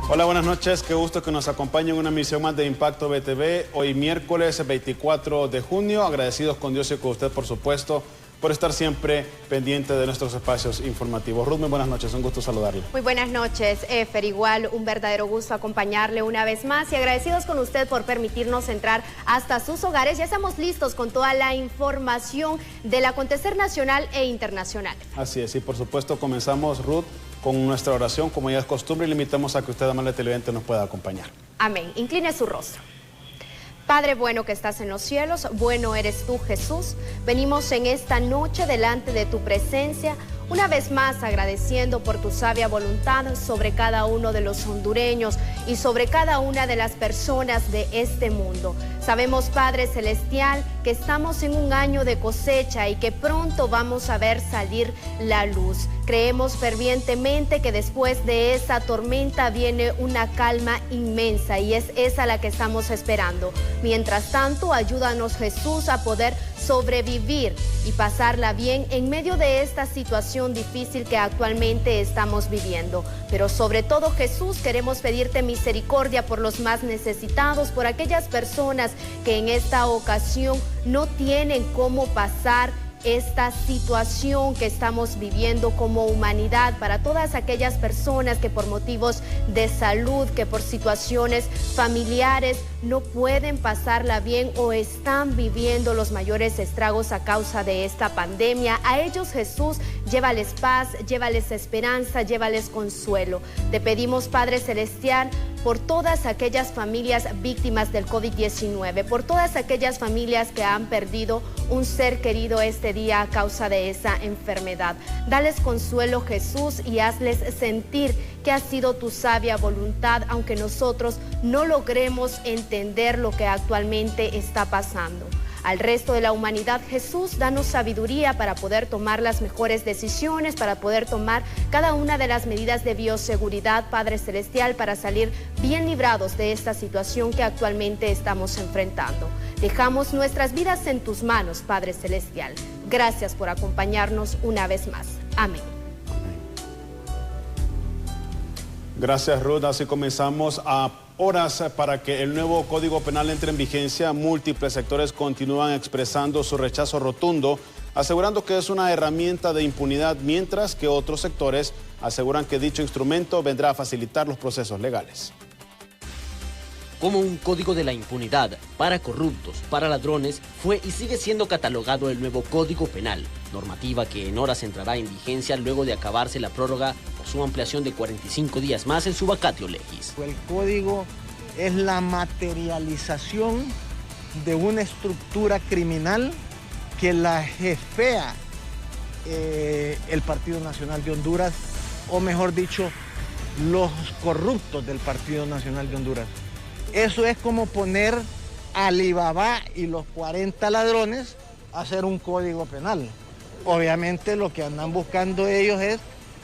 Hola, buenas noches. Qué gusto que nos acompañen en una emisión más de Impacto BTV. Hoy miércoles 24 de junio. Agradecidos con Dios y con usted, por supuesto, por estar siempre pendiente de nuestros espacios informativos. Ruth, muy buenas noches. Un gusto saludarle. Muy buenas noches, Efer. Igual, un verdadero gusto acompañarle una vez más y agradecidos con usted por permitirnos entrar hasta sus hogares. Ya estamos listos con toda la información del acontecer nacional e internacional. Así es, y por supuesto comenzamos, Ruth, con nuestra oración, como ya es costumbre, y le invitamos a que usted, amable televidente, nos pueda acompañar. Amén. Incline su rostro. Padre bueno que estás en los cielos, bueno eres tú, Jesús. Venimos en esta noche delante de tu presencia, una vez más agradeciendo por tu sabia voluntad sobre cada uno de los hondureños y sobre cada una de las personas de este mundo. Sabemos, Padre Celestial, que estamos en un año de cosecha y que pronto vamos a ver salir la luz. Creemos fervientemente que después de esa tormenta viene una calma inmensa y es esa la que estamos esperando. Mientras tanto, ayúdanos, Jesús, a poder sobrevivir y pasarla bien en medio de esta situación difícil que actualmente estamos viviendo. Pero sobre todo, Jesús, queremos pedirte misericordia por los más necesitados, por aquellas personas que en esta ocasión no tienen cómo pasar esta situación que estamos viviendo como humanidad, para todas aquellas personas que por motivos de salud, que por situaciones familiares no pueden pasarla bien o están viviendo los mayores estragos a causa de esta pandemia. A ellos, Jesús, llévales paz, llévales esperanza, llévales consuelo. Te pedimos, Padre Celestial, por todas aquellas familias víctimas del COVID-19, por todas aquellas familias que han perdido un ser querido este día a causa de esa enfermedad. Dales consuelo, Jesús, y hazles sentir que ha sido tu sabia voluntad, aunque nosotros no logremos entender lo que actualmente está pasando. Al resto de la humanidad, Jesús, danos sabiduría para poder tomar las mejores decisiones, para poder tomar cada una de las medidas de bioseguridad, Padre Celestial, para salir bien librados de esta situación que actualmente estamos enfrentando. Dejamos nuestras vidas en tus manos, Padre Celestial. Gracias por acompañarnos una vez más. Amén. Gracias, Ruth. Así comenzamos a horas para que el nuevo Código Penal entre en vigencia. Múltiples sectores continúan expresando su rechazo rotundo, asegurando que es una herramienta de impunidad, mientras que otros sectores aseguran que dicho instrumento vendrá a facilitar los procesos legales. Como un código de la impunidad para corruptos, para ladrones, fue y sigue siendo catalogado el nuevo Código Penal, normativa que en horas entrará en vigencia luego de acabarse la prórroga por su ampliación de 45 días más en su vacatio legis. El código es la materialización de una estructura criminal que la jefea el Partido Nacional de Honduras, o mejor dicho, los corruptos del Partido Nacional de Honduras. Eso es como poner a Alibaba y los 40 ladrones a hacer un código penal. Obviamente lo que andan buscando ellos es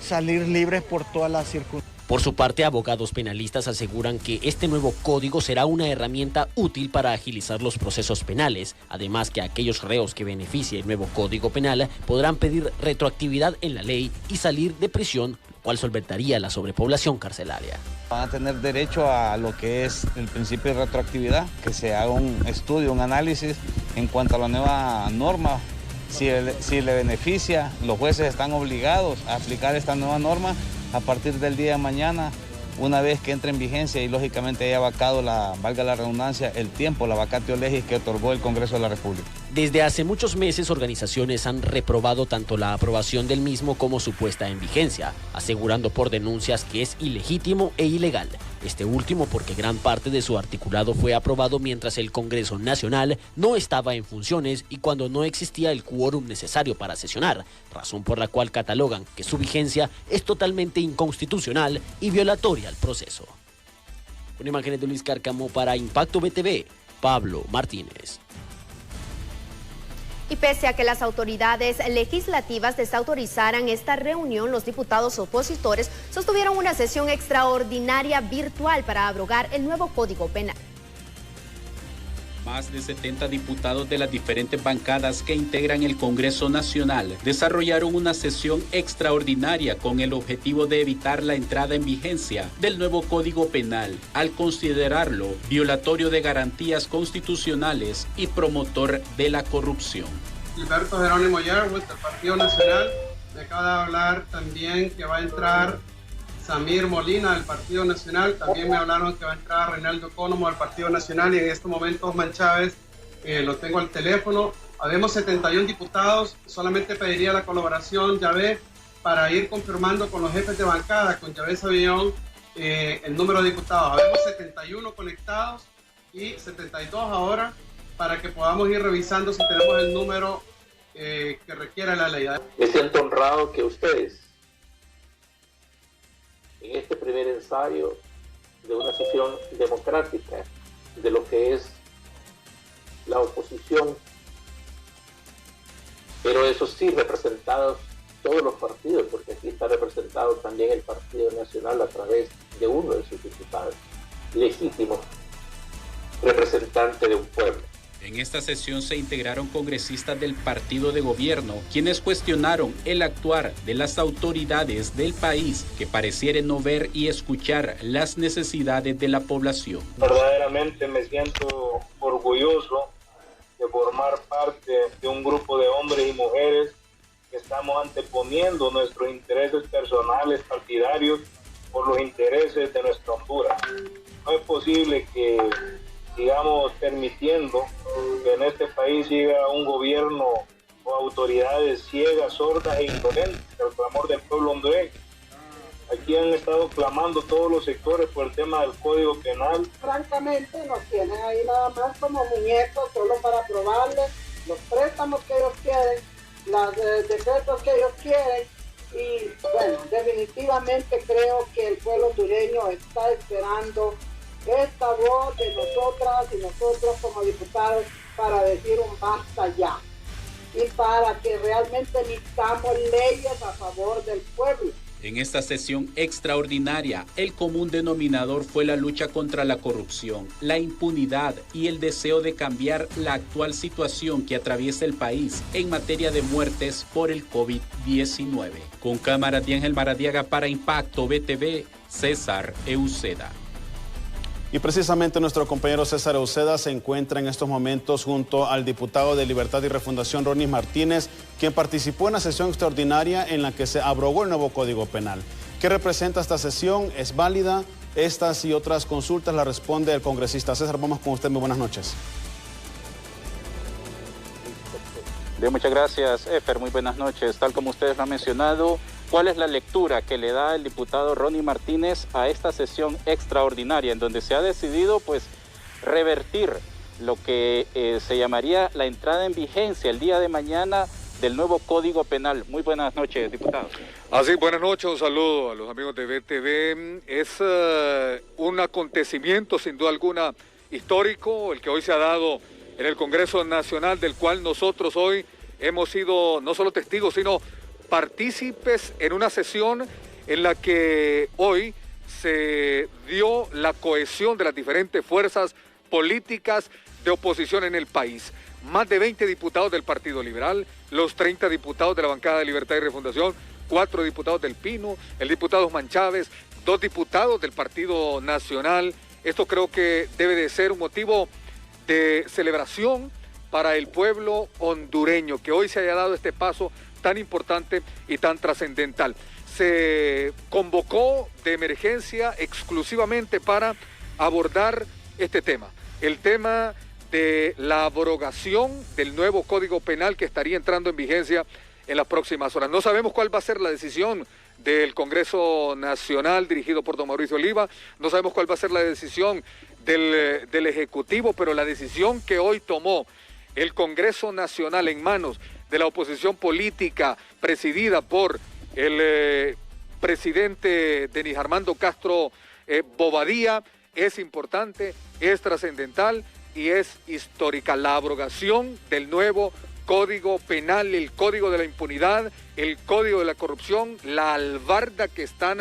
salir libres por todas las circunstancias. Por su parte, abogados penalistas aseguran que este nuevo código será una herramienta útil para agilizar los procesos penales, además que aquellos reos que beneficie el nuevo Código Penal podrán pedir retroactividad en la ley y salir de prisión, lo cual solventaría la sobrepoblación carcelaria. Van a tener derecho a lo que es el principio de retroactividad, que se haga un estudio, un análisis en cuanto a la nueva norma. Si le beneficia, los jueces están obligados a aplicar esta nueva norma a partir del día de mañana, una vez que entre en vigencia y lógicamente haya vacado, valga la redundancia, el tiempo, la vacatio legis que otorgó el Congreso de la República. Desde hace muchos meses, organizaciones han reprobado tanto la aprobación del mismo como su puesta en vigencia, asegurando por denuncias que es ilegítimo e ilegal. Este último porque gran parte de su articulado fue aprobado mientras el Congreso Nacional no estaba en funciones y cuando no existía el quórum necesario para sesionar, razón por la cual catalogan que su vigencia es totalmente inconstitucional y violatoria al proceso. Con imágenes de Luis Cárcamo para Impacto BTV, Pablo Martínez. Y pese a que las autoridades legislativas desautorizaran esta reunión, los diputados opositores sostuvieron una sesión extraordinaria virtual para abrogar el nuevo Código Penal. Más de 70 diputados de las diferentes bancadas que integran el Congreso Nacional desarrollaron una sesión extraordinaria con el objetivo de evitar la entrada en vigencia del nuevo Código Penal, al considerarlo violatorio de garantías constitucionales y promotor de la corrupción. Gilberto Jerónimo Yerwood, del Partido Nacional. Me acaba de hablar también que va a entrar Samir Molina del Partido Nacional. También me hablaron que va a entrar Reinaldo Cónomo del Partido Nacional, y en este momento Osman Chávez lo tengo al teléfono. Habemos 71 diputados. Solamente pediría la colaboración, Yahvé, para ir confirmando con los jefes de bancada, con Yahvé Savillón, el número de diputados. Habemos 71 conectados y 72 ahora, para que podamos ir revisando si tenemos el número que requiere la ley. Me siento honrado que ustedes, en este primer ensayo de una sesión democrática de lo que es la oposición, pero eso sí, representados todos los partidos, porque aquí está representado también el Partido Nacional a través de uno de sus diputados, legítimo representante de un pueblo. En esta sesión se integraron congresistas del partido de gobierno, quienes cuestionaron el actuar de las autoridades del país, que parecieran no ver y escuchar las necesidades de la población. Verdaderamente me siento orgulloso de formar parte de un grupo de hombres y mujeres que estamos anteponiendo nuestros intereses personales, partidarios, por los intereses de nuestra Honduras. No es posible que sigamos permitiendo que en este país siga un gobierno o autoridades ciegas, sordas e indolentes al clamor del pueblo hondureño. Aquí han estado clamando todos los sectores por el tema del Código Penal. Francamente nos tienen ahí nada más como muñecos, solo para aprobarles los préstamos que ellos quieren, los decretos que ellos quieren, y bueno, definitivamente creo que el pueblo hondureño está esperando esta voz de nosotras y nosotros como diputados para decir un basta ya, y para que realmente emitamos leyes a favor del pueblo. En esta sesión extraordinaria, el común denominador fue la lucha contra la corrupción, la impunidad y el deseo de cambiar la actual situación que atraviesa el país en materia de muertes por el COVID-19. Con cámaras de Ángel Maradiaga para Impacto BTV, César Euceda. Y precisamente nuestro compañero César Euceda se encuentra en estos momentos junto al diputado de Libertad y Refundación, Ronis Martínez, quien participó en la sesión extraordinaria en la que se abrogó el nuevo Código Penal. ¿Qué representa esta sesión? ¿Es válida? Estas y otras consultas las responde el congresista. César, vamos con usted. Muy buenas noches. Bien, muchas gracias, Efer. Muy buenas noches. Tal como ustedes lo han mencionado, ¿cuál es la lectura que le da el diputado Ronis Martínez a esta sesión extraordinaria en donde se ha decidido pues revertir lo que se llamaría la entrada en vigencia el día de mañana del nuevo Código Penal? Muy buenas noches, diputado. Así, buenas noches, un saludo a los amigos de BTV. Es un acontecimiento sin duda alguna histórico el que hoy se ha dado en el Congreso Nacional, del cual nosotros hoy hemos sido no solo testigos, sino partícipes en una sesión en la que hoy se dio la cohesión de las diferentes fuerzas políticas de oposición en el país. Más de 20 diputados del Partido Liberal, los 30 diputados de la bancada de Libertad y Refundación, 4 diputados del Pino, el diputado Osman Chávez, 2 diputados del Partido Nacional. Esto creo que debe de ser un motivo de celebración para el pueblo hondureño, que hoy se haya dado este paso tan importante y tan trascendental. Se convocó de emergencia exclusivamente para abordar este tema, el tema de la abrogación del nuevo Código Penal que estaría entrando en vigencia en las próximas horas. No sabemos cuál va a ser la decisión del Congreso Nacional dirigido por don Mauricio Oliva, no sabemos cuál va a ser la decisión del Ejecutivo, pero la decisión que hoy tomó el Congreso Nacional en manos de la oposición política presidida por el presidente Denis Armando Castro Bobadilla es importante, es trascendental y es histórica. La abrogación del nuevo Código Penal, el Código de la Impunidad, el Código de la Corrupción, la albarda que están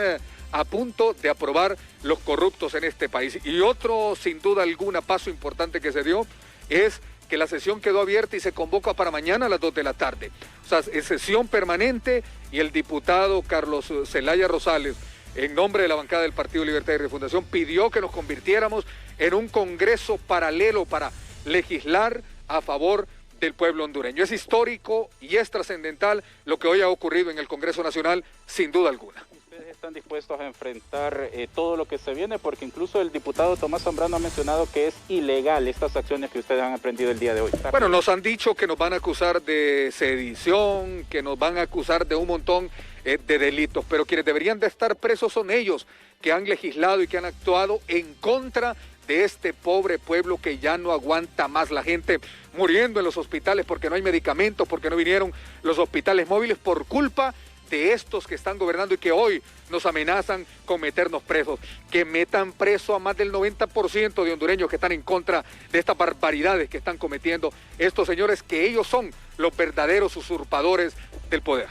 a punto de aprobar los corruptos en este país. Y otro, sin duda alguna, paso importante que se dio es que la sesión quedó abierta y se convoca para mañana a las 2 de la tarde. O sea, es sesión permanente y el diputado Carlos Zelaya Rosales, en nombre de la bancada del Partido Libertad y Refundación, pidió que nos convirtiéramos en un congreso paralelo para legislar a favor del pueblo hondureño. Es histórico y es trascendental lo que hoy ha ocurrido en el Congreso Nacional, sin duda alguna. ¿Ustedes están dispuestos a enfrentar todo lo que se viene? Porque incluso el diputado Tomás Zambrano ha mencionado que es ilegal estas acciones que ustedes han emprendido el día de hoy. Bueno, nos han dicho que nos van a acusar de sedición, que nos van a acusar de un montón de delitos, pero quienes deberían de estar presos son ellos, que han legislado y que han actuado en contra de este pobre pueblo que ya no aguanta más, la gente muriendo en los hospitales porque no hay medicamentos, porque no vinieron los hospitales móviles por culpa de estos que están gobernando y que hoy nos amenazan con meternos presos, que metan preso a más del 90% de hondureños que están en contra de estas barbaridades que están cometiendo estos señores, que ellos son los verdaderos usurpadores del poder.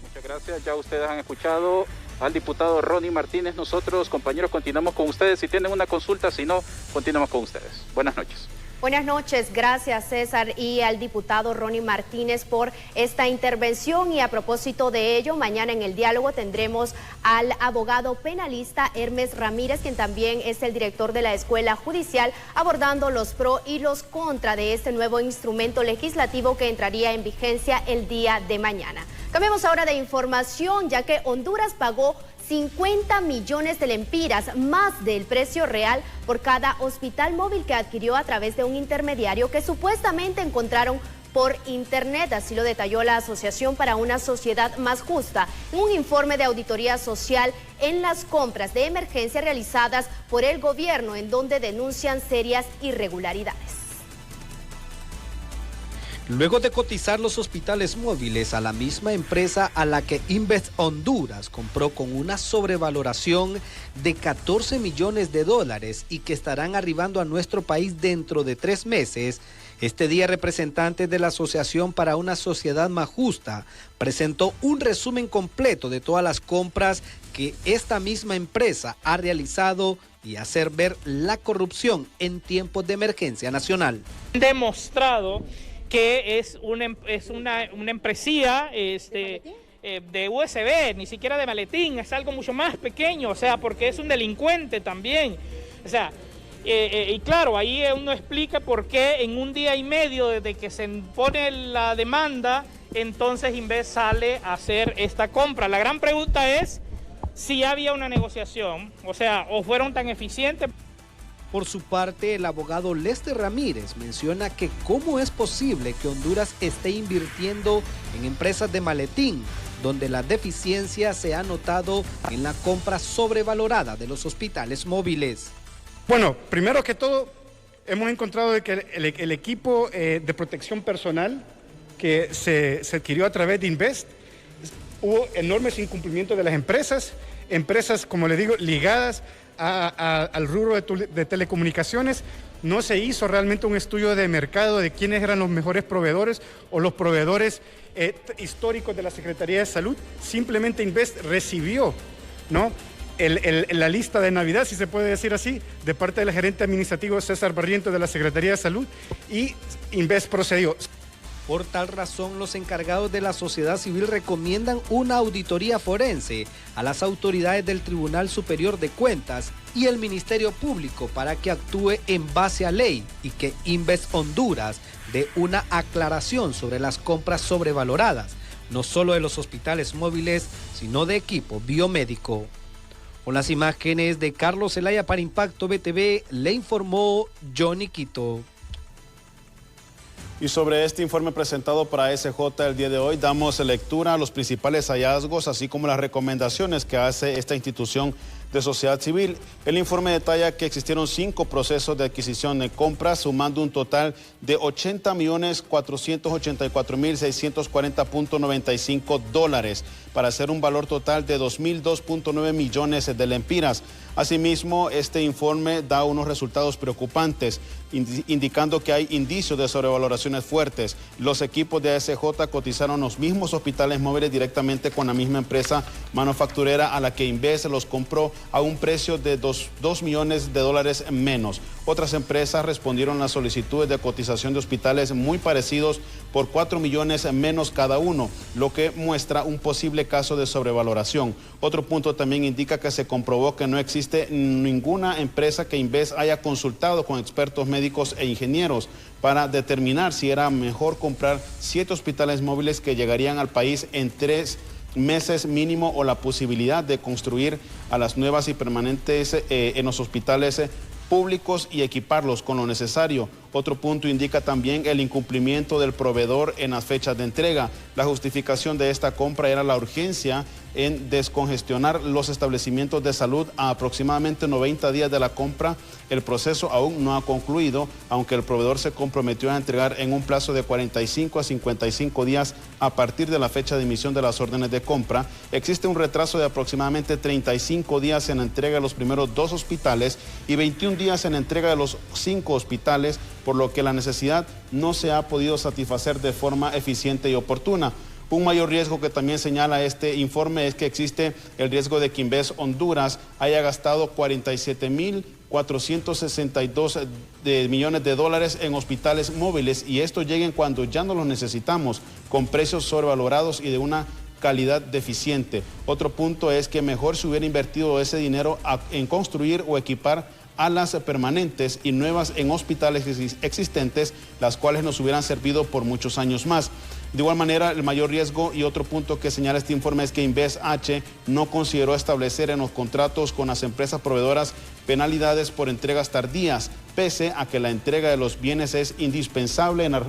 Muchas gracias, ya ustedes han escuchado al diputado Ronnie Martínez. Nosotros, compañeros, continuamos con ustedes. Si tienen una consulta, si no, continuamos con ustedes. Buenas noches. Buenas noches, gracias César y al diputado Ronnie Martínez por esta intervención. Y a propósito de ello, mañana en el diálogo tendremos al abogado penalista Hermes Ramírez, quien también es el director de la Escuela Judicial, abordando los pro y los contra de este nuevo instrumento legislativo que entraría en vigencia el día de mañana. Cambiemos ahora de información, ya que Honduras pagó 50 millones de lempiras, más del precio real, por cada hospital móvil que adquirió a través de un intermediario que supuestamente encontraron por internet. Así lo detalló la Asociación para una Sociedad Más Justa en un informe de auditoría social en las compras de emergencia realizadas por el gobierno, en donde denuncian serias irregularidades. Luego de cotizar los hospitales móviles a la misma empresa a la que Invest Honduras compró con una sobrevaloración de 14 millones de dólares y que estarán arribando a nuestro país dentro de 3 meses, este día representantes de la Asociación para una Sociedad Más Justa presentó un resumen completo de todas las compras que esta misma empresa ha realizado y hacer ver la corrupción en tiempos de emergencia nacional. Demostrado que es una empresía de USB, ni siquiera de maletín, es algo mucho más pequeño, o sea, porque es un delincuente también. O sea, y claro, ahí uno explica por qué en un día y medio desde que se pone la demanda, entonces Invest sale a hacer esta compra. La gran pregunta es si había una negociación, o sea, o fueron tan eficientes. Por su parte, el abogado Lester Ramírez menciona que cómo es posible que Honduras esté invirtiendo en empresas de maletín, donde la deficiencia se ha notado en la compra sobrevalorada de los hospitales móviles. Bueno, primero que todo, hemos encontrado de que el equipo de protección personal que se adquirió a través de Invest, hubo enormes incumplimientos de las empresas, como les digo, ligadas al rubro de telecomunicaciones. No se hizo realmente un estudio de mercado de quiénes eran los mejores proveedores o los proveedores históricos de la Secretaría de Salud. Simplemente Invest recibió, ¿no?, la lista de Navidad, si se puede decir así, de parte del gerente administrativo César Barrientos de la Secretaría de Salud, y Invest procedió. Por tal razón, los encargados de la sociedad civil recomiendan una auditoría forense a las autoridades del Tribunal Superior de Cuentas y el Ministerio Público para que actúe en base a ley y que Invest Honduras dé una aclaración sobre las compras sobrevaloradas, no solo de los hospitales móviles, sino de equipo biomédico. Con las imágenes de Carlos Zelaya para Impacto BTV, le informó Johnny Quito. Y sobre este informe presentado para SJ el día de hoy, damos lectura a los principales hallazgos, así como las recomendaciones que hace esta institución de sociedad civil. El informe detalla que existieron 5 procesos de adquisición de compras, sumando un total de $80.484.640.95. para hacer un valor total de 2.002.9 millones de lempiras. Asimismo, este informe da unos resultados preocupantes, indicando que hay indicios de sobrevaloraciones fuertes. Los equipos de ASJ cotizaron los mismos hospitales móviles directamente con la misma empresa manufacturera a la que Inves los compró a un precio de 2 millones de dólares menos. Otras empresas respondieron a las solicitudes de cotización de hospitales muy parecidos por 4 millones menos cada uno, lo que muestra un posible caso de sobrevaloración. Otro punto también indica que se comprobó que no existe ninguna empresa que Inves haya consultado con expertos médicos e ingenieros para determinar si era mejor comprar 7 hospitales móviles que llegarían al país en 3 meses mínimo o la posibilidad de construir a las nuevas y permanentes en los hospitales públicos y equiparlos con lo necesario. Otro punto indica también el incumplimiento del proveedor en las fechas de entrega. La justificación de esta compra era la urgencia en descongestionar los establecimientos de salud a aproximadamente 90 días de la compra. El proceso aún no ha concluido, aunque el proveedor se comprometió a entregar en un plazo de 45 a 55 días a partir de la fecha de emisión de las órdenes de compra. Existe un retraso de aproximadamente 35 días en la entrega de los primeros 2 hospitales y 21 días en la entrega de los 5 hospitales, por lo que la necesidad no se ha podido satisfacer de forma eficiente y oportuna. Un mayor riesgo que también señala este informe es que existe el riesgo de que Inves Honduras haya gastado 47.462 millones de dólares en hospitales móviles y estos lleguen cuando ya no los necesitamos, con precios sobrevalorados y de una calidad deficiente. Otro punto es que mejor se hubiera invertido ese dinero en construir o equipar alas permanentes y nuevas en hospitales existentes, las cuales nos hubieran servido por muchos años más. De igual manera, el mayor riesgo y otro punto que señala este informe es que Inves H no consideró establecer en los contratos con las empresas proveedoras penalidades por entregas tardías, pese a que la entrega de los bienes es indispensable en la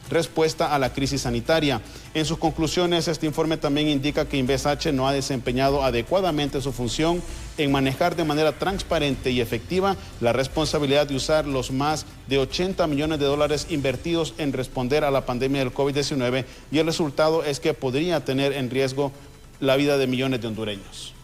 respuesta a la crisis sanitaria. En sus conclusiones, este informe también indica que Inves H no ha desempeñado adecuadamente su función en manejar de manera transparente y efectiva la responsabilidad de usar los más de 80 millones de dólares invertidos en responder a la pandemia del COVID-19 y el resultado es que podría tener en riesgo la vida de millones de hondureños.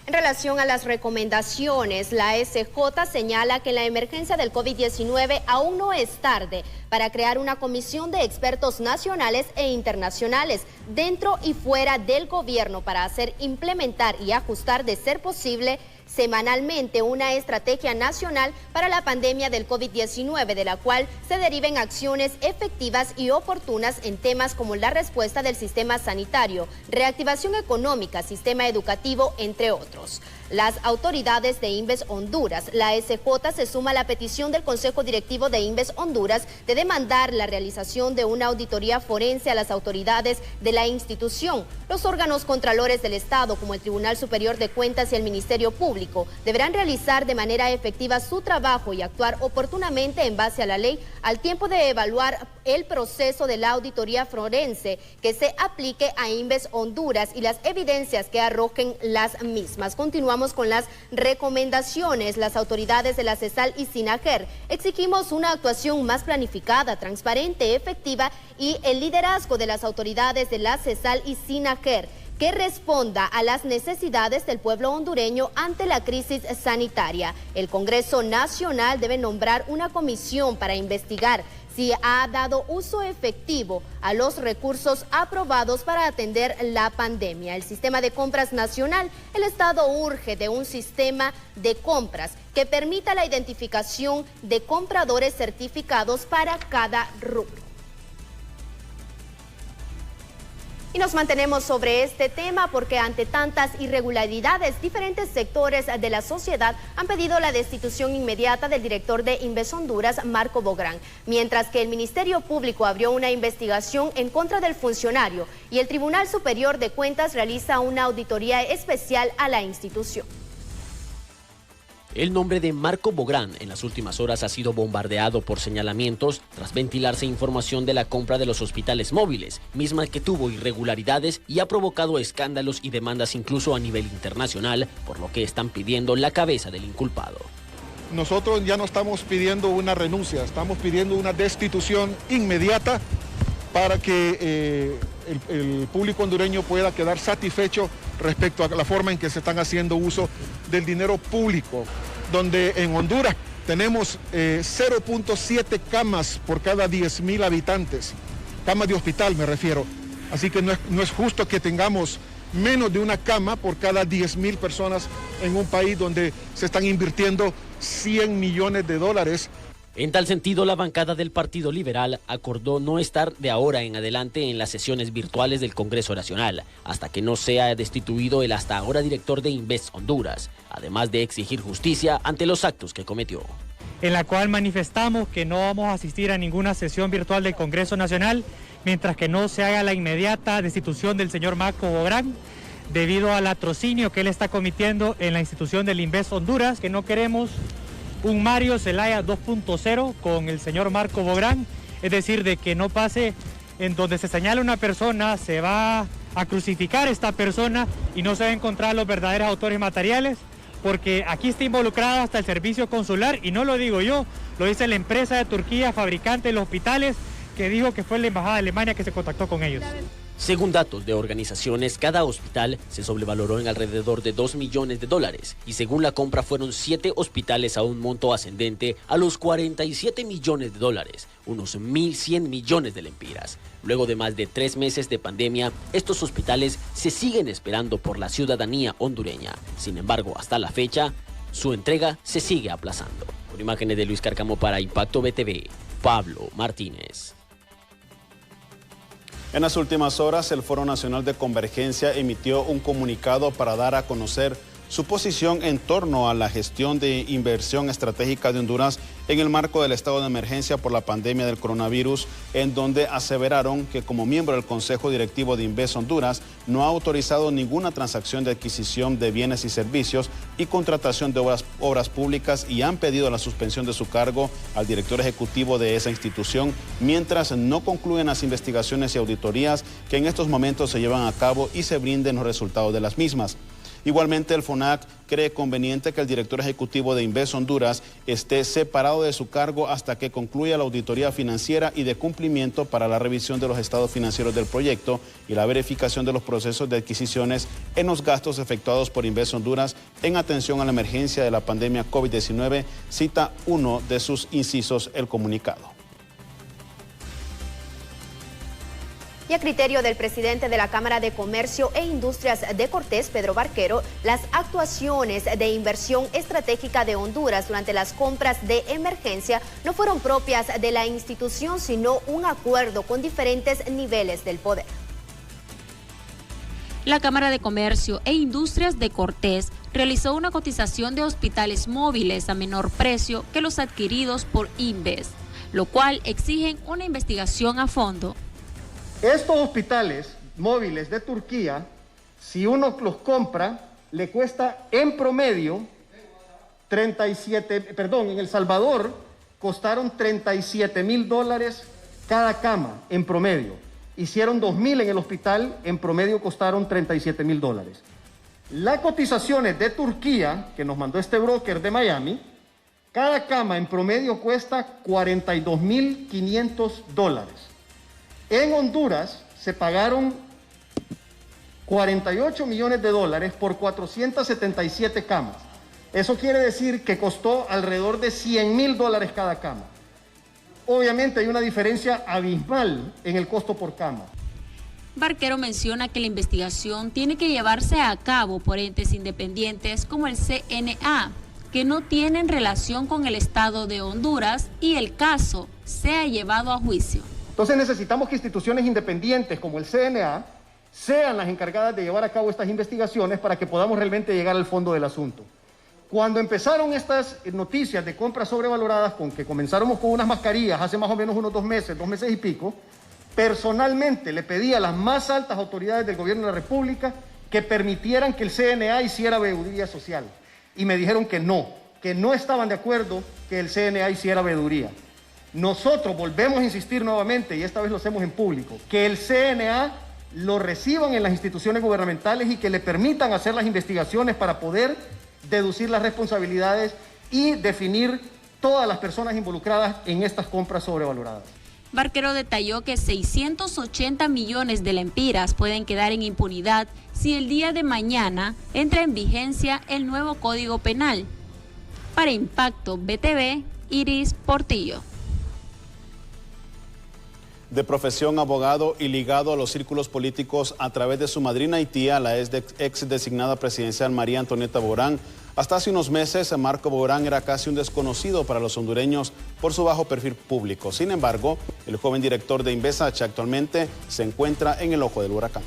En relación a las recomendaciones, la SJ señala que en la emergencia del COVID-19 aún no es tarde para crear una comisión de expertos nacionales e internacionales dentro y fuera del gobierno para hacer implementar y ajustar de ser posible semanalmente una estrategia nacional para la pandemia del COVID-19, de la cual se deriven acciones efectivas y oportunas en temas como la respuesta del sistema sanitario, reactivación económica, sistema educativo, entre otros. Las autoridades de Inves Honduras, la SJ, se suma a la petición del Consejo Directivo de Inves Honduras de demandar la realización de una auditoría forense a las autoridades de la institución. Los órganos contralores del Estado, como el Tribunal Superior de Cuentas y el Ministerio Público, deberán realizar de manera efectiva su trabajo y actuar oportunamente en base a la ley al tiempo de evaluar el proceso de la auditoría forense que se aplique a Inves Honduras y las evidencias que arrojen las mismas. Continuamos con las recomendaciones. Las autoridades de la CESAL y SINAGER exigimos una actuación más planificada, transparente, efectiva y el liderazgo de las autoridades de la CESAL y SINAGER que responda a las necesidades del pueblo hondureño ante la crisis sanitaria. El Congreso Nacional debe nombrar una comisión para investigar si ha dado uso efectivo a los recursos aprobados para atender la pandemia. El sistema de compras nacional, el Estado urge de un sistema de compras que permita la identificación de compradores certificados para cada rubro. Y nos mantenemos sobre este tema porque ante tantas irregularidades, diferentes sectores de la sociedad han pedido la destitución inmediata del director de Inves Honduras, Marco Bográn, mientras que el Ministerio Público abrió una investigación en contra del funcionario y el Tribunal Superior de Cuentas realiza una auditoría especial a la institución. El nombre de Marco Bográn en las últimas horas ha sido bombardeado por señalamientos tras ventilarse información de la compra de los hospitales móviles, misma que tuvo irregularidades y ha provocado escándalos y demandas incluso a nivel internacional, por lo que están pidiendo la cabeza del inculpado. Nosotros ya no estamos pidiendo una renuncia, estamos pidiendo una destitución inmediata para que el público hondureño pueda quedar satisfecho respecto a la forma en que se están haciendo uso del dinero público, donde en Honduras tenemos 0.7 camas por cada 10.000 habitantes, camas de hospital me refiero, así que no es justo que tengamos menos de una cama por cada 10.000 personas en un país donde se están invirtiendo 100 millones de dólares. En tal sentido, la bancada del Partido Liberal acordó no estar de ahora en adelante en las sesiones virtuales del Congreso Nacional, hasta que no sea destituido el hasta ahora director de Invest Honduras, además de exigir justicia ante los actos que cometió. En la cual manifestamos que no vamos a asistir a ninguna sesión virtual del Congreso Nacional mientras que no se haga la inmediata destitución del señor Marco Bográn debido al atrocinio que él está cometiendo en la institución del Invest Honduras, que no queremos un Mario Zelaya 2.0 con el señor Marco Bográn, es decir, de que no pase en donde se señala una persona, se va a crucificar esta persona y no se va a encontrar los verdaderos autores materiales, porque aquí está involucrado hasta el servicio consular, y no lo digo yo, lo dice la empresa de Turquía, fabricante de los hospitales, que dijo que fue la embajada de Alemania que se contactó con ellos. Según datos de organizaciones, cada hospital se sobrevaloró en alrededor de 2 millones de dólares y según la compra fueron 7 hospitales a un monto ascendente a los 47 millones de dólares, unos 1.100 millones de lempiras. Luego de más de 3 meses de pandemia, estos hospitales se siguen esperando por la ciudadanía hondureña. Sin embargo, hasta la fecha, su entrega se sigue aplazando. Con imágenes de Luis Cárcamo para Impacto BTV, Pablo Martínez. En las últimas horas, el Foro Nacional de Convergencia emitió un comunicado para dar a conocer su posición en torno a la gestión de inversión estratégica de Honduras en el marco del estado de emergencia por la pandemia del coronavirus, en donde aseveraron que como miembro del Consejo Directivo de Invest Honduras no ha autorizado ninguna transacción de adquisición de bienes y servicios y contratación de obras públicas y han pedido la suspensión de su cargo al director ejecutivo de esa institución mientras no concluyen las investigaciones y auditorías que en estos momentos se llevan a cabo y se brinden los resultados de las mismas. Igualmente, el FONAC cree conveniente que el director ejecutivo de Invest Honduras esté separado de su cargo hasta que concluya la auditoría financiera y de cumplimiento para la revisión de los estados financieros del proyecto y la verificación de los procesos de adquisiciones en los gastos efectuados por Invest Honduras en atención a la emergencia de la pandemia COVID-19, cita uno de sus incisos el comunicado. Y a criterio del presidente de la Cámara de Comercio e Industrias de Cortés, Pedro Barquero, las actuaciones de inversión estratégica de Honduras durante las compras de emergencia no fueron propias de la institución, sino un acuerdo con diferentes niveles del poder. La Cámara de Comercio e Industrias de Cortés realizó una cotización de hospitales móviles a menor precio que los adquiridos por Invest, lo cual exigen una investigación a fondo. Estos hospitales móviles de Turquía, si uno los compra, le cuesta en promedio en El Salvador costaron $37,000 cada cama en promedio. Hicieron 2,000 en el hospital, en promedio costaron $37,000. Las cotizaciones de Turquía, que nos mandó este broker de Miami, cada cama en promedio cuesta $42,500. En Honduras se pagaron $48 millones por 477 camas. Eso quiere decir que costó alrededor de $100,000 cada cama. Obviamente hay una diferencia abismal en el costo por cama. Barquero menciona que la investigación tiene que llevarse a cabo por entes independientes como el CNA, que no tienen relación con el Estado de Honduras y el caso sea llevado a juicio. Entonces necesitamos que instituciones independientes como el CNA sean las encargadas de llevar a cabo estas investigaciones para que podamos realmente llegar al fondo del asunto. Cuando empezaron estas noticias de compras sobrevaloradas, con que comenzáramos con unas mascarillas hace más o menos unos 2 meses y pico, personalmente le pedí a las más altas autoridades del gobierno de la República que permitieran que el CNA hiciera veeduría social. Y me dijeron que no estaban de acuerdo que el CNA hiciera veeduría. Nosotros volvemos a insistir nuevamente, y esta vez lo hacemos en público, que el CNA lo reciban en las instituciones gubernamentales y que le permitan hacer las investigaciones para poder deducir las responsabilidades y definir todas las personas involucradas en estas compras sobrevaloradas. Barquero detalló que 680 millones de lempiras pueden quedar en impunidad si el día de mañana entra en vigencia el nuevo Código Penal. Para Impacto BTV, Iris Portillo. De profesión abogado y ligado a los círculos políticos a través de su madrina y tía, la ex designada presidencial María Antonieta Bográn. Hasta hace unos meses, Marco Bográn era casi un desconocido para los hondureños por su bajo perfil público. Sin embargo, el joven director de Invesac actualmente se encuentra en el ojo del huracán.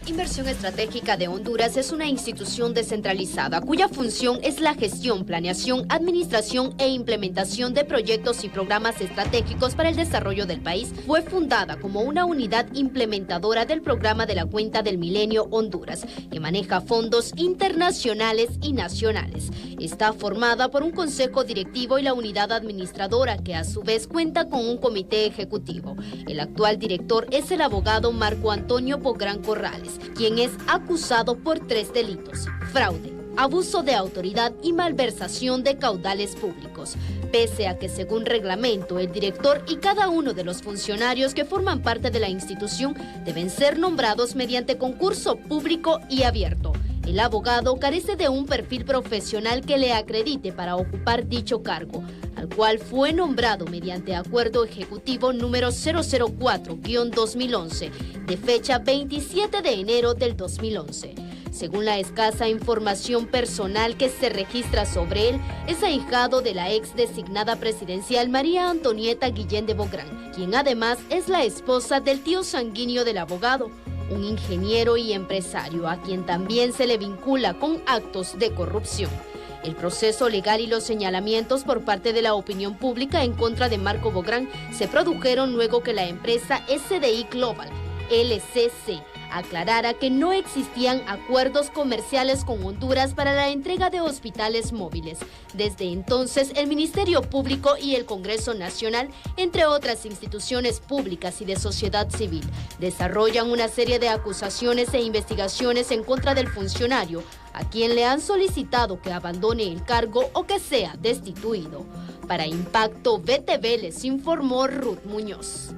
Inversión Estratégica de Honduras es una institución descentralizada cuya función es la gestión, planeación, administración e implementación de proyectos y programas estratégicos para el desarrollo del país. Fue fundada como una unidad implementadora del programa de la Cuenta del Milenio Honduras, que maneja fondos internacionales y nacionales. Está formada por un consejo directivo y la unidad administradora, que a su vez cuenta con un comité ejecutivo. El actual director es el abogado Marco Antonio Bográn Corrales, quien es acusado por 3 delitos: fraude, abuso de autoridad y malversación de caudales públicos. Pese a que, según reglamento, el director y cada uno de los funcionarios que forman parte de la institución deben ser nombrados mediante concurso público y abierto. El abogado carece de un perfil profesional que le acredite para ocupar dicho cargo, al cual fue nombrado mediante Acuerdo Ejecutivo número 004-2011, de fecha 27 de enero del 2011. Según la escasa información personal que se registra sobre él, es ahijado de la ex designada presidencial María Antonieta Guillén de Bográn, quien además es la esposa del tío sanguíneo del abogado, un ingeniero y empresario a quien también se le vincula con actos de corrupción. El proceso legal y los señalamientos por parte de la opinión pública en contra de Marco Bográn se produjeron luego que la empresa SDI Global, LCC, aclarara que no existían acuerdos comerciales con Honduras para la entrega de hospitales móviles. Desde entonces, el Ministerio Público y el Congreso Nacional, entre otras instituciones públicas y de sociedad civil, desarrollan una serie de acusaciones e investigaciones en contra del funcionario, a quien le han solicitado que abandone el cargo o que sea destituido. Para Impacto BTV les informó Ruth Muñoz.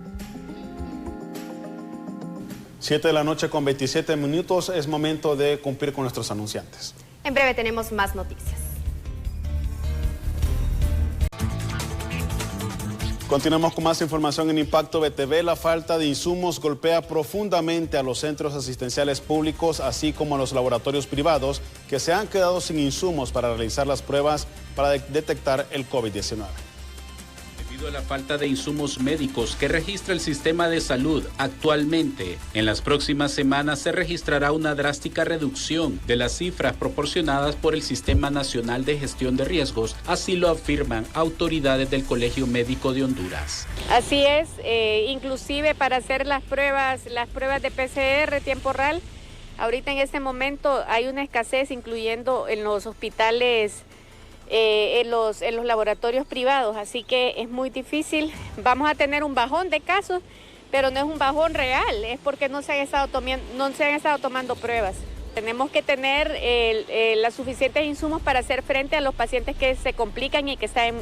7 de la noche con 27 minutos, es momento de cumplir con nuestros anunciantes. En breve tenemos más noticias. Continuamos con más información en Impacto BTV. La falta de insumos golpea profundamente a los centros asistenciales públicos, así como a los laboratorios privados que se han quedado sin insumos para realizar las pruebas para detectar el COVID-19. Debido a la falta de insumos médicos que registra el sistema de salud actualmente, en las próximas semanas se registrará una drástica reducción de las cifras proporcionadas por el Sistema Nacional de Gestión de Riesgos, así lo afirman autoridades del Colegio Médico de Honduras. Así es, inclusive para hacer las pruebas de PCR tiempo real, ahorita en este momento hay una escasez, incluyendo en los hospitales, en los laboratorios privados, así que es muy difícil. Vamos a tener un bajón de casos, pero no es un bajón real, es porque no se han estado tomando pruebas. Tenemos que tener los suficientes insumos para hacer frente a los pacientes que se complican y que están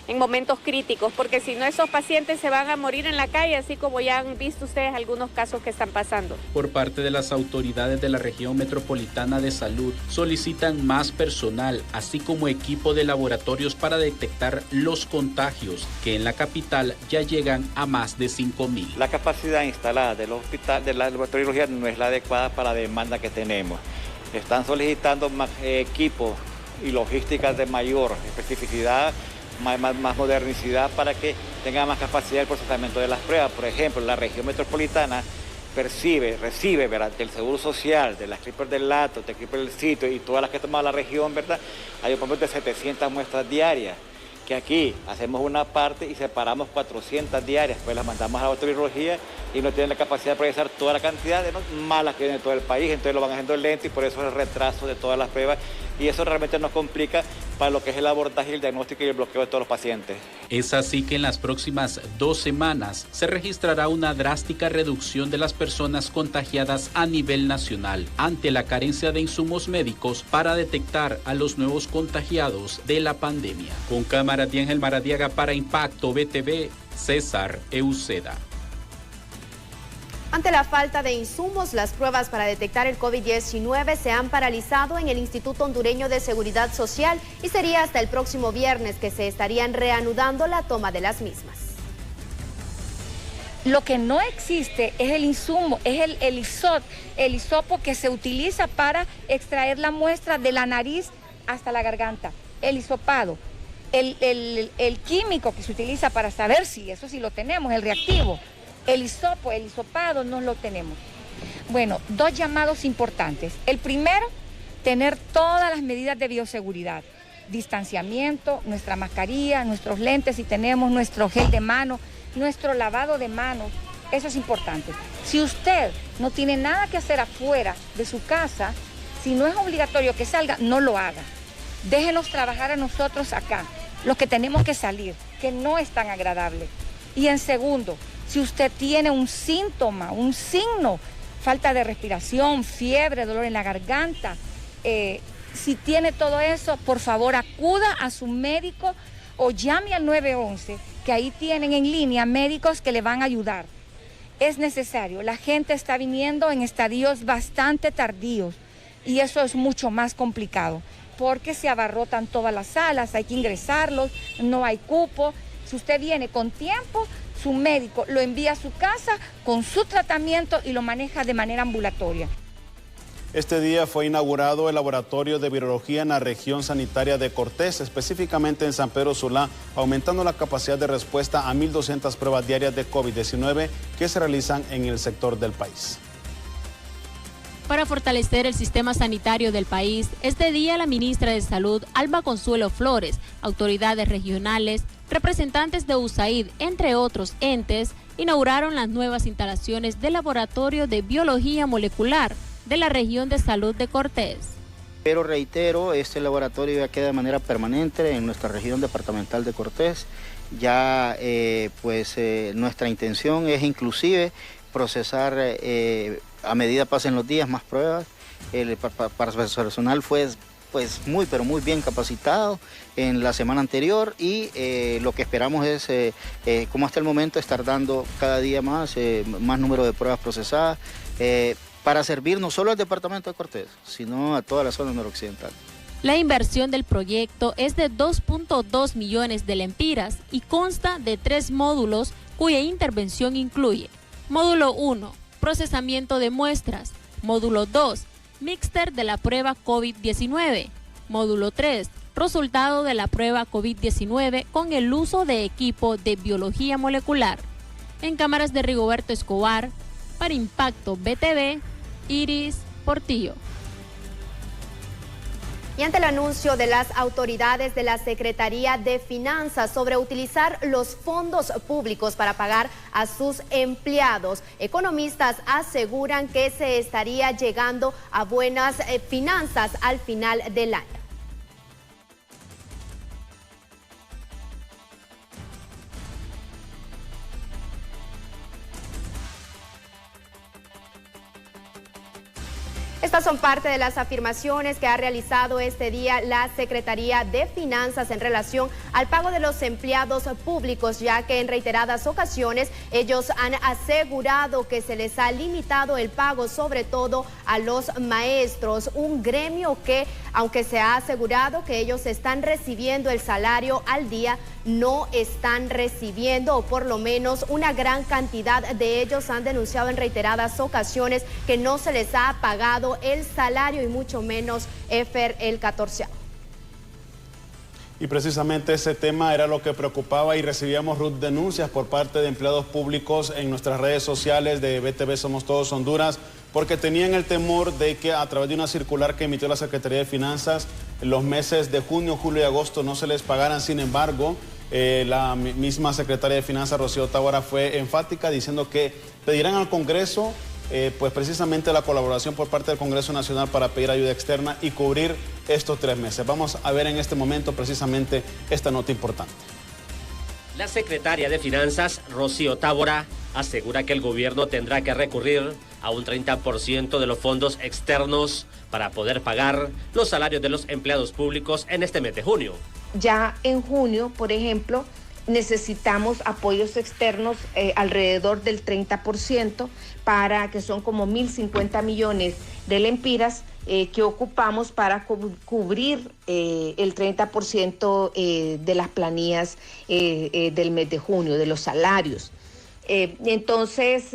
en momentos críticos, porque si no, esos pacientes se van a morir en la calle, así como ya han visto ustedes algunos casos que están pasando. Por parte de las autoridades de la región metropolitana de salud, solicitan más personal, así como equipo de laboratorios para detectar los contagios, que en la capital ya llegan a más de 5,000. La capacidad instalada del hospital de la laboratoriología no es la adecuada para la demanda que tenemos. Están solicitando más equipos y logísticas de mayor especificidad, más modernicidad, para que tenga más capacidad el procesamiento de las pruebas. Por ejemplo, la región metropolitana recibe del Seguro Social, de las CRIPER del Lato, de CRIPER del Sitio y todas las que toma la región, ¿verdad? Hay un promedio de 700 muestras diarias, que aquí hacemos una parte y separamos 400 diarias, pues las mandamos a la bacteriología y no tienen la capacidad de procesar toda la cantidad de malas que vienen de todo el país, entonces lo van haciendo lento y por eso el retraso de todas las pruebas, y eso realmente nos complica para lo que es el abordaje, el diagnóstico y el bloqueo de todos los pacientes. Es así que en las próximas 2 semanas se registrará una drástica reducción de las personas contagiadas a nivel nacional ante la carencia de insumos médicos para detectar a los nuevos contagiados de la pandemia. Con cámara cámaras de Ángel Maradiaga para Impacto BTV, César Euceda. Ante la falta de insumos, las pruebas para detectar el COVID-19 se han paralizado en el Instituto Hondureño de Seguridad Social y sería hasta el próximo viernes que se estarían reanudando la toma de las mismas. Lo que no existe es el insumo, es el hisopo que se utiliza para extraer la muestra de la nariz hasta la garganta, el hisopado. El químico que se utiliza para saber si eso sí lo tenemos, el reactivo. El hisopado no lo tenemos. Bueno, dos llamados importantes. El primero, tener todas las medidas de bioseguridad. Distanciamiento, nuestra mascarilla, nuestros lentes si tenemos, nuestro gel de mano, nuestro lavado de manos. Eso es importante. Si usted no tiene nada que hacer afuera de su casa, si no es obligatorio que salga, no lo haga. Déjenos trabajar a nosotros acá, los que tenemos que salir, que no es tan agradable. Y en segundo, si usted tiene un síntoma, un signo, falta de respiración, fiebre, dolor en la garganta, si tiene todo eso, por favor acuda a su médico o llame al 911, que ahí tienen en línea médicos que le van a ayudar. Es necesario, la gente está viniendo en estadios bastante tardíos y eso es mucho más complicado, porque se abarrotan todas las salas, hay que ingresarlos, no hay cupo. Si usted viene con tiempo, su médico lo envía a su casa con su tratamiento y lo maneja de manera ambulatoria. Este día fue inaugurado el laboratorio de virología en la región sanitaria de Cortés, específicamente en San Pedro Sula, aumentando la capacidad de respuesta a 1.200 pruebas diarias de COVID-19 que se realizan en el sector del país. Para fortalecer el sistema sanitario del país, este día la ministra de Salud, Alba Consuelo Flores, autoridades regionales, representantes de USAID, entre otros entes, inauguraron las nuevas instalaciones del Laboratorio de Biología Molecular de la región de salud de Cortés. Pero reitero, este laboratorio ya queda de manera permanente en nuestra región departamental de Cortés. Ya nuestra intención es inclusive procesar a medida pasen los días más pruebas. El personal fue muy bien capacitado en la semana anterior y lo que esperamos es, como hasta el momento, estar dando cada día más número de pruebas procesadas para servir no solo al departamento de Cortés, sino a toda la zona noroccidental. La inversión del proyecto es de 2.2 millones de lempiras y consta de 3 módulos cuya intervención incluye: módulo 1, procesamiento de muestras; módulo 2, mixter de la prueba COVID-19; módulo 3, resultado de la prueba COVID-19 con el uso de equipo de biología molecular. En cámaras de Rigoberto Escobar, para Impacto BTV, Iris Portillo. Y ante el anuncio de las autoridades de la Secretaría de Finanzas sobre utilizar los fondos públicos para pagar a sus empleados, economistas aseguran que se estaría llegando a buenas finanzas al final del año. Estas son parte de las afirmaciones que ha realizado este día la Secretaría de Finanzas en relación al pago de los empleados públicos, ya que en reiteradas ocasiones ellos han asegurado que se les ha limitado el pago, sobre todo a los maestros, un gremio que, aunque se ha asegurado que ellos están recibiendo el salario al día, no están recibiendo, o por lo menos una gran cantidad de ellos han denunciado en reiteradas ocasiones que no se les ha pagado el salario y mucho menos EFER el 14º. Y precisamente ese tema era lo que preocupaba y recibíamos, Ruth, denuncias por parte de empleados públicos en nuestras redes sociales de BTV Somos Todos Honduras, porque tenían el temor de que a través de una circular que emitió la Secretaría de Finanzas, los meses de junio, julio y agosto no se les pagaran. Sin embargo, la misma Secretaria de Finanzas, Rocío Tábara, fue enfática diciendo que pedirán al Congreso pues precisamente la colaboración por parte del Congreso Nacional para pedir ayuda externa y cubrir estos 3 meses. Vamos a ver en este momento precisamente esta nota importante. La secretaria de Finanzas, Rocío Tábara, asegura que el gobierno tendrá que recurrir a un 30% de los fondos externos para poder pagar los salarios de los empleados públicos en este mes de junio. Ya en junio, por ejemplo, necesitamos apoyos externos alrededor del 30% para que son como 1.050 millones de lempiras que ocupamos para cubrir el 30% de las planillas del mes de junio, de los salarios. Entonces,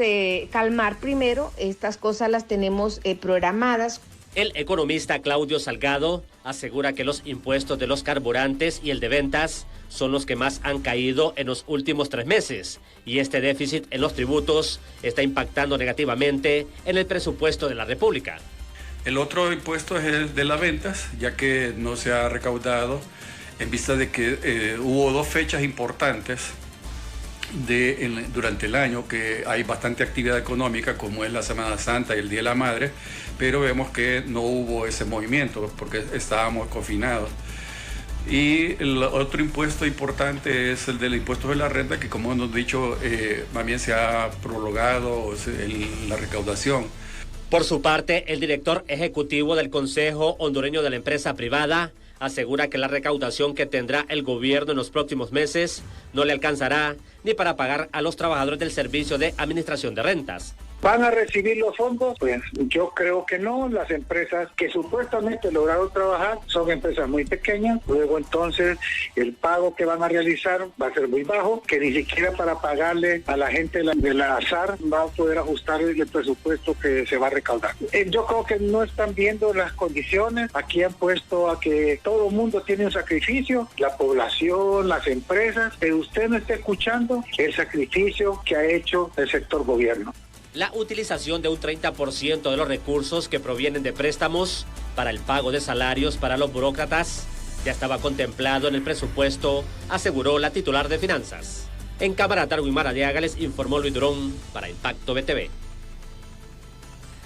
calmar primero, estas cosas las tenemos programadas. El economista Claudio Salgado asegura que los impuestos de los carburantes y el de ventas son los que más han caído en los últimos 3 meses y este déficit en los tributos está impactando negativamente en el presupuesto de la República. El otro impuesto es el de las ventas, ya que no se ha recaudado en vista de que hubo 2 fechas importantes durante el año que hay bastante actividad económica, como es la Semana Santa y el Día de la Madre, pero vemos que no hubo ese movimiento porque estábamos confinados. Y el otro impuesto importante es el del impuesto de la renta, que como hemos dicho, más bien se ha prolongado la recaudación. Por su parte, el director ejecutivo del Consejo Hondureño de la Empresa Privada asegura que la recaudación que tendrá el gobierno en los próximos meses no le alcanzará ni para pagar a los trabajadores del Servicio de Administración de Rentas. ¿Van a recibir los fondos? Pues yo creo que no. Las empresas que supuestamente lograron trabajar son empresas muy pequeñas. Luego entonces el pago que van a realizar va a ser muy bajo, que ni siquiera para pagarle a la gente de la ASAR va a poder ajustar el presupuesto que se va a recaudar. Yo creo que no están viendo las condiciones. Aquí han puesto a que todo el mundo tiene un sacrificio, la población, las empresas, pero usted no está escuchando el sacrificio que ha hecho el sector gobierno. La utilización de un 30% de los recursos que provienen de préstamos para el pago de salarios para los burócratas ya estaba contemplado en el presupuesto, aseguró la titular de Finanzas. En Cámara, Darwin Maradiaga les informó Luis Durón para Impacto BTV.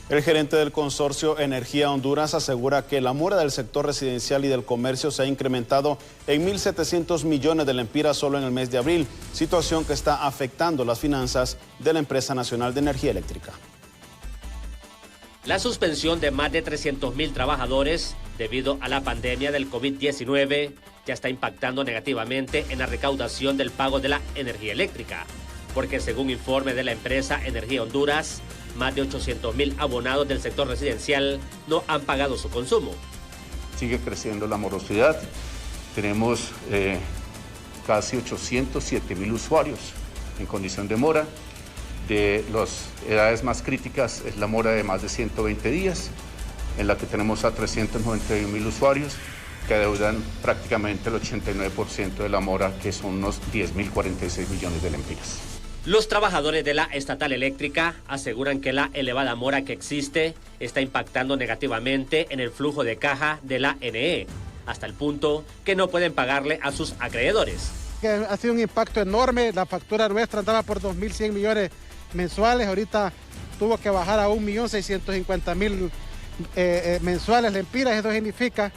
El gerente del consorcio Energía Honduras asegura que la mora del sector residencial y del comercio se ha incrementado en 1.700 millones de lempiras solo en el mes de abril, situación que está afectando las finanzas de la Empresa Nacional de Energía Eléctrica. La suspensión de más de 300.000 trabajadores debido a la pandemia del COVID-19 ya está impactando negativamente en la recaudación del pago de la energía eléctrica, porque según informe de la empresa Energía Honduras, más de 800.000 abonados del sector residencial no han pagado su consumo. Sigue creciendo la morosidad. Tenemos casi 807.000 usuarios en condición de mora. De las edades más críticas es la mora de más de 120 días, en la que tenemos a 391.000 usuarios que adeudan prácticamente el 89% de la mora, que son unos 10.046 millones de lempiras. Los trabajadores de la estatal eléctrica aseguran que la elevada mora que existe está impactando negativamente en el flujo de caja de la NE, hasta el punto que no pueden pagarle a sus acreedores. Ha sido un impacto enorme, la factura nuestra andaba por 2.100 millones mensuales, ahorita tuvo que bajar a 1.650.000 mensuales lempiras. Eso significa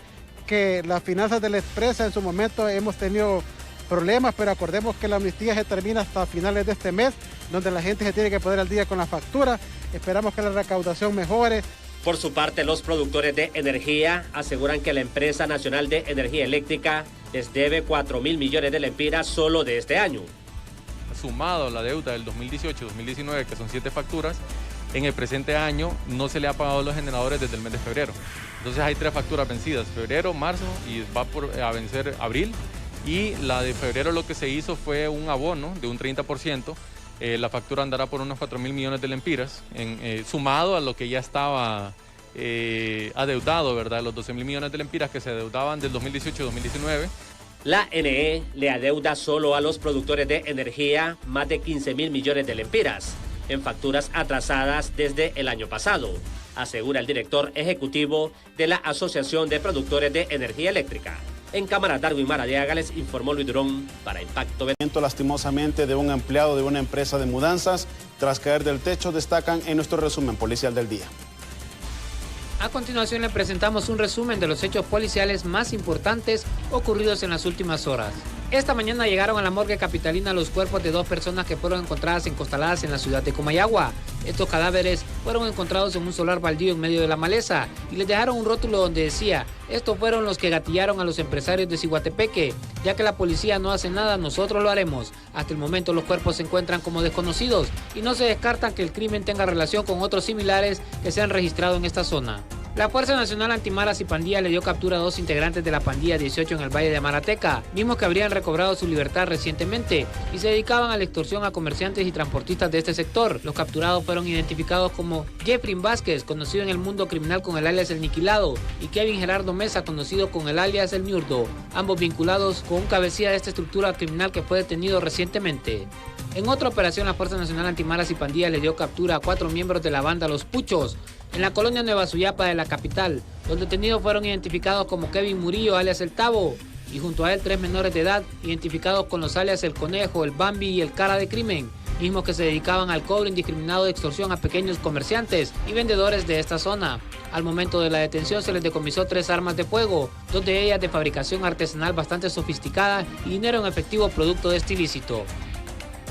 que las finanzas de la empresa en su momento hemos tenido problemas, pero acordemos que la amnistía se termina hasta finales de este mes, donde la gente se tiene que poner al día con la factura. Esperamos que la recaudación mejore. Por su parte, los productores de energía aseguran que la Empresa Nacional de Energía Eléctrica les debe 4.000 millones de lempiras solo de este año. Sumado a la deuda del 2018-2019, que son 7 facturas, en el presente año no se le ha pagado a los generadores desde el mes de febrero. Entonces hay 3 facturas vencidas, febrero, marzo y va a vencer abril. Y la de febrero lo que se hizo fue un abono de un 30%. La factura andará por unos 4.000 millones de lempiras, sumado a lo que ya estaba adeudado, ¿verdad? Los 12.000 millones de lempiras que se adeudaban del 2018-2019. La NE le adeuda solo a los productores de energía más de 15.000 millones de lempiras en facturas atrasadas desde el año pasado, asegura el director ejecutivo de la Asociación de Productores de Energía Eléctrica. En Cámara, Darwin Maradiaga les informó Luis Durón para Impacto BTV. Lastimosamente de un empleado de una empresa de mudanzas tras caer del techo, destacan en nuestro resumen policial del día. A continuación le presentamos un resumen de los hechos policiales más importantes ocurridos en las últimas horas. Esta mañana llegaron a la morgue capitalina los cuerpos de 2 personas que fueron encontradas encostaladas en la ciudad de Comayagua. Estos cadáveres fueron encontrados en un solar baldío en medio de la maleza y les dejaron un rótulo donde decía: estos fueron los que gatillaron a los empresarios de Ciguatepeque, ya que la policía no hace nada, nosotros lo haremos. Hasta el momento los cuerpos se encuentran como desconocidos y no se descarta que el crimen tenga relación con otros similares que se han registrado en esta zona. La Fuerza Nacional Antimaras y Pandillas le dio captura a 2 integrantes de la pandilla 18 en el Valle de Amarateca, mismos que habrían recobrado su libertad recientemente y se dedicaban a la extorsión a comerciantes y transportistas de este sector. Los capturados fueron identificados como Jeffrey Vázquez, conocido en el mundo criminal con el alias El Niquilado, y Kevin Gerardo Mesa, conocido con el alias El Miurdo, ambos vinculados con un cabecilla de esta estructura criminal que fue detenido recientemente. En otra operación, la Fuerza Nacional Antimaras y Pandillas le dio captura a 4 miembros de la banda Los Puchos, en la colonia Nueva Suyapa de la capital. Los detenidos fueron identificados como Kevin Murillo, alias El Tavo, y junto a él 3 menores de edad, identificados con los alias El Conejo, El Bambi y El Cara de Crimen, mismos que se dedicaban al cobro indiscriminado de extorsión a pequeños comerciantes y vendedores de esta zona. Al momento de la detención se les decomisó 3 armas de fuego, 2 de ellas de fabricación artesanal bastante sofisticada y dinero en efectivo producto de este ilícito.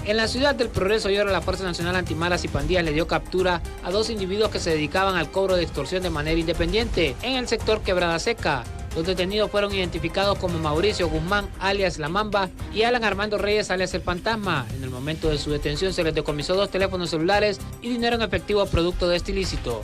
En la ciudad del Progreso y ahora la Fuerza Nacional Antimaras y Pandillas le dio captura a 2 individuos que se dedicaban al cobro de extorsión de manera independiente en el sector Quebrada Seca. Los detenidos fueron identificados como Mauricio Guzmán, alias La Mamba, y Alan Armando Reyes, alias El Fantasma. En el momento de su detención se les decomisó 2 teléfonos celulares y dinero en efectivo producto de este ilícito.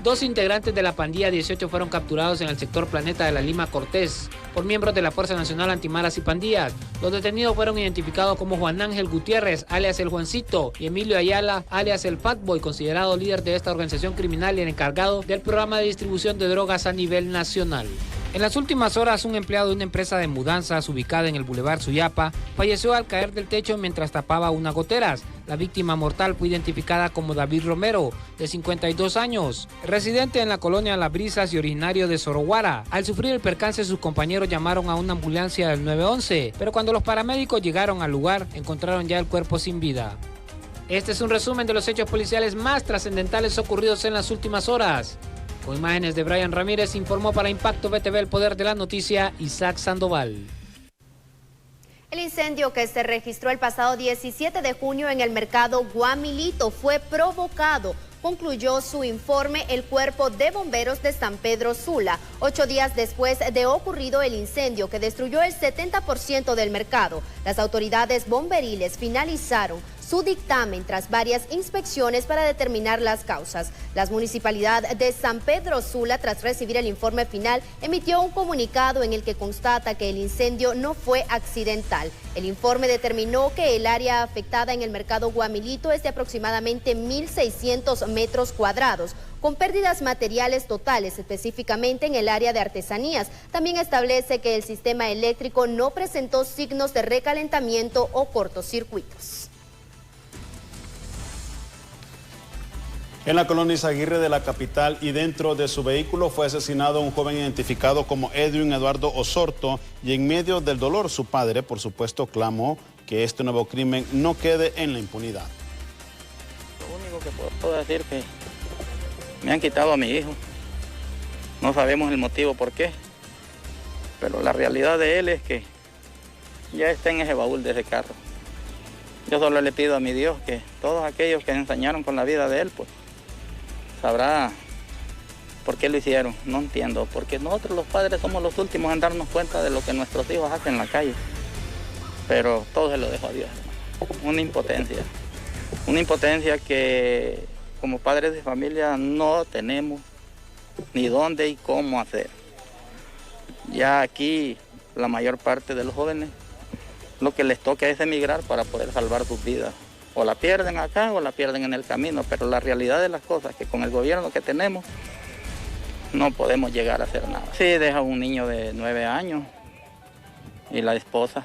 2 integrantes de la pandilla 18 fueron capturados en el sector Planeta de la Lima Cortés por miembros de la Fuerza Nacional Antimaras y Pandillas. Los detenidos fueron identificados como Juan Ángel Gutiérrez, alias El Juancito, y Emilio Ayala, alias El Fatboy, considerado líder de esta organización criminal y el encargado del programa de distribución de drogas a nivel nacional. En las últimas horas, un empleado de una empresa de mudanzas ubicada en el Boulevard Suyapa falleció al caer del techo mientras tapaba unas goteras. La víctima mortal fue identificada como David Romero, de 52 años, residente en la colonia Las Brisas y originario de Soroguara. Al sufrir el percance, sus compañeros llamaron a una ambulancia del 911, pero cuando los paramédicos llegaron al lugar, encontraron ya el cuerpo sin vida. Este es un resumen de los hechos policiales más trascendentales ocurridos en las últimas horas. Con imágenes de Brian Ramírez, informó para Impacto BTV El Poder de la Noticia, Isaac Sandoval. El incendio que se registró el pasado 17 de junio en el mercado Guamilito fue provocado. Concluyó su informe el Cuerpo de Bomberos de San Pedro Sula, 8 días después de ocurrido el incendio que destruyó el 70% del mercado. Las autoridades bomberiles finalizaron su dictamen tras varias inspecciones para determinar las causas. La municipalidad de San Pedro Sula, tras recibir el informe final, emitió un comunicado en el que constata que el incendio no fue accidental. El informe determinó que el área afectada en el mercado Guamilito es de aproximadamente 1.600 metros cuadrados, con pérdidas materiales totales, específicamente en el área de artesanías. También establece que el sistema eléctrico no presentó signos de recalentamiento o cortocircuitos. En la colonia Izaguirre de la capital y dentro de su vehículo fue asesinado un joven identificado como Edwin Eduardo Osorto, y en medio del dolor su padre, por supuesto, clamó que este nuevo crimen no quede en la impunidad. Lo único que puedo decir es que me han quitado a mi hijo. No sabemos el motivo por qué, pero la realidad de él es que ya está en ese baúl de ese carro. Yo solo le pido a mi Dios que todos aquellos que ensañaron con la vida de él, pues sabrá por qué lo hicieron. No entiendo, porque nosotros los padres somos los últimos en darnos cuenta de lo que nuestros hijos hacen en la calle. Pero todo se lo dejo a Dios, hermano. Una impotencia que como padres de familia no tenemos ni dónde y cómo hacer. Ya aquí la mayor parte de los jóvenes lo que les toca es emigrar para poder salvar sus vidas. O la pierden acá o la pierden en el camino, pero la realidad de las cosas es que con el gobierno que tenemos no podemos llegar a hacer nada. Sí, deja un niño de 9 años y la esposa.